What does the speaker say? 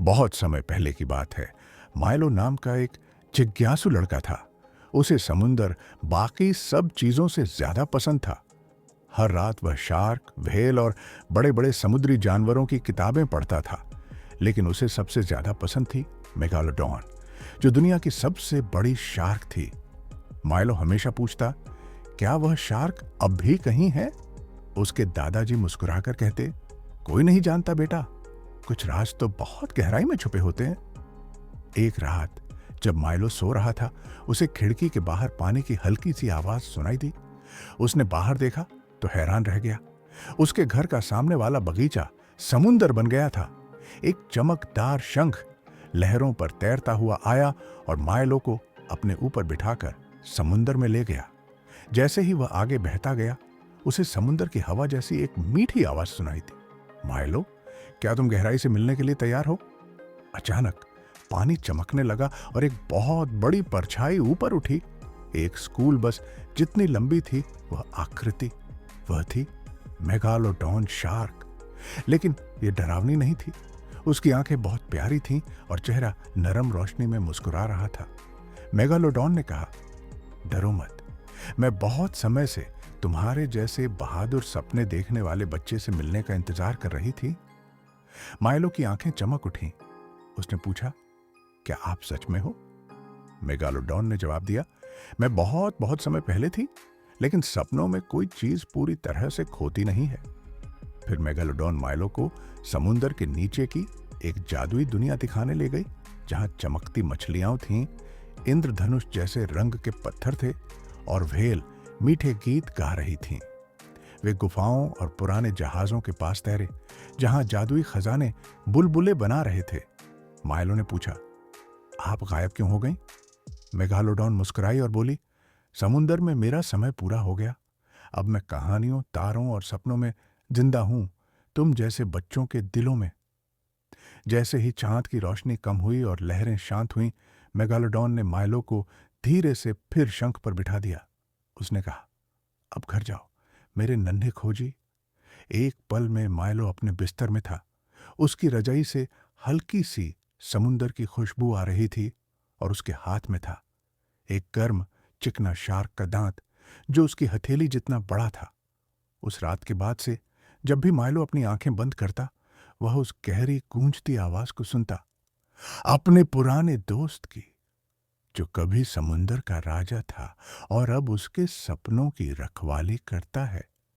बहुत समय पहले की बात है। माइलो नाम का एक जिज्ञासु लड़का था। उसे समुंदर बाकी सब चीजों से ज्यादा पसंद था। हर रात वह शार्क, व्हेल और बड़े बड़े समुद्री जानवरों की किताबें पढ़ता था। लेकिन उसे सबसे ज्यादा पसंद थी मेगालोडॉन, जो दुनिया की सबसे बड़ी शार्क थी। माइलो हमेशा पूछता, क्या वह शार्क अब भी कहीं है? उसके दादाजी मुस्कुराकर कहते, कोई नहीं जानता बेटा, कुछ राज तो बहुत गहराई में छुपे होते हैं। एक रात जब माइलो सो रहा था, उसे खिड़की के बाहर पानी की हल्की सी आवाज सुनाई दी। उसने बाहर देखा तो हैरान रह गया। उसके घर का सामने वाला बगीचा समुंदर बन गया था। एक चमकदार शंख लहरों पर तैरता हुआ आया और माइलो को अपने ऊपर बिठाकर समुंदर में ले गया। जैसे ही वह आगे बहता गया, उसे समुंदर की हवा जैसी एक मीठी आवाज सुनाई दी, माइलो, क्या तुम गहराई से मिलने के लिए तैयार हो? अचानक पानी चमकने लगा और एक बहुत बड़ी परछाई ऊपर उठी। एक स्कूल बस जितनी लंबी थी वह आकृति, वह थी मेगालोडॉन शार्क। लेकिन यह डरावनी नहीं थी। उसकी आंखें बहुत प्यारी थीं और चेहरा नरम रोशनी में मुस्कुरा रहा था। मेगालोडॉन ने कहा, डरो मत, मैं बहुत समय से तुम्हारे जैसे बहादुर सपने देखने वाले बच्चे से मिलने का इंतजार कर रही थी। माइलो की आंखें चमक उठीं। उसने पूछा, क्या आप सच में हो? मेगालोडॉन ने जवाब दिया, मैं बहुत बहुत समय पहले थी, लेकिन सपनों में कोई चीज पूरी तरह से खोती नहीं है। फिर मेगालोडॉन माइलो को समुंदर के नीचे की एक जादुई दुनिया दिखाने ले गई, जहां चमकती मछलियां थीं, इंद्रधनुष जैसे रंग के पत्थर थे और व्हेल मीठे गीत गा रही थीं। वे गुफाओं और पुराने जहाजों के पास तैरे, जहां जादुई खजाने बुलबुले बना रहे थे। माइलो ने पूछा, आप गायब क्यों हो गई? मेगालोडॉन मुस्कुराई और बोली, समुंदर में मेरा समय पूरा हो गया। अब मैं कहानियों, तारों और सपनों में जिंदा हूं, तुम जैसे बच्चों के दिलों में। जैसे ही चांद की रोशनी कम हुई और लहरें शांत हुईं, मेगालोडॉन ने माइलो को धीरे से फिर शंख पर बिठा दिया। उसने कहा, अब घर जाओ मेरे नन्हे खोजी। एक पल में माइलो अपने बिस्तर में था। उसकी रजाई से हल्की सी समुंदर की खुशबू आ रही थी और उसके हाथ में था एक गर्म चिकना शार्क का दांत, जो उसकी हथेली जितना बड़ा था। उस रात के बाद से जब भी माइलो अपनी आंखें बंद करता, वह उस गहरी गूंजती आवाज को सुनता, अपने पुराने दोस्त की, जो कभी समुंदर का राजा था और अब उसके सपनों की रखवाली करता है।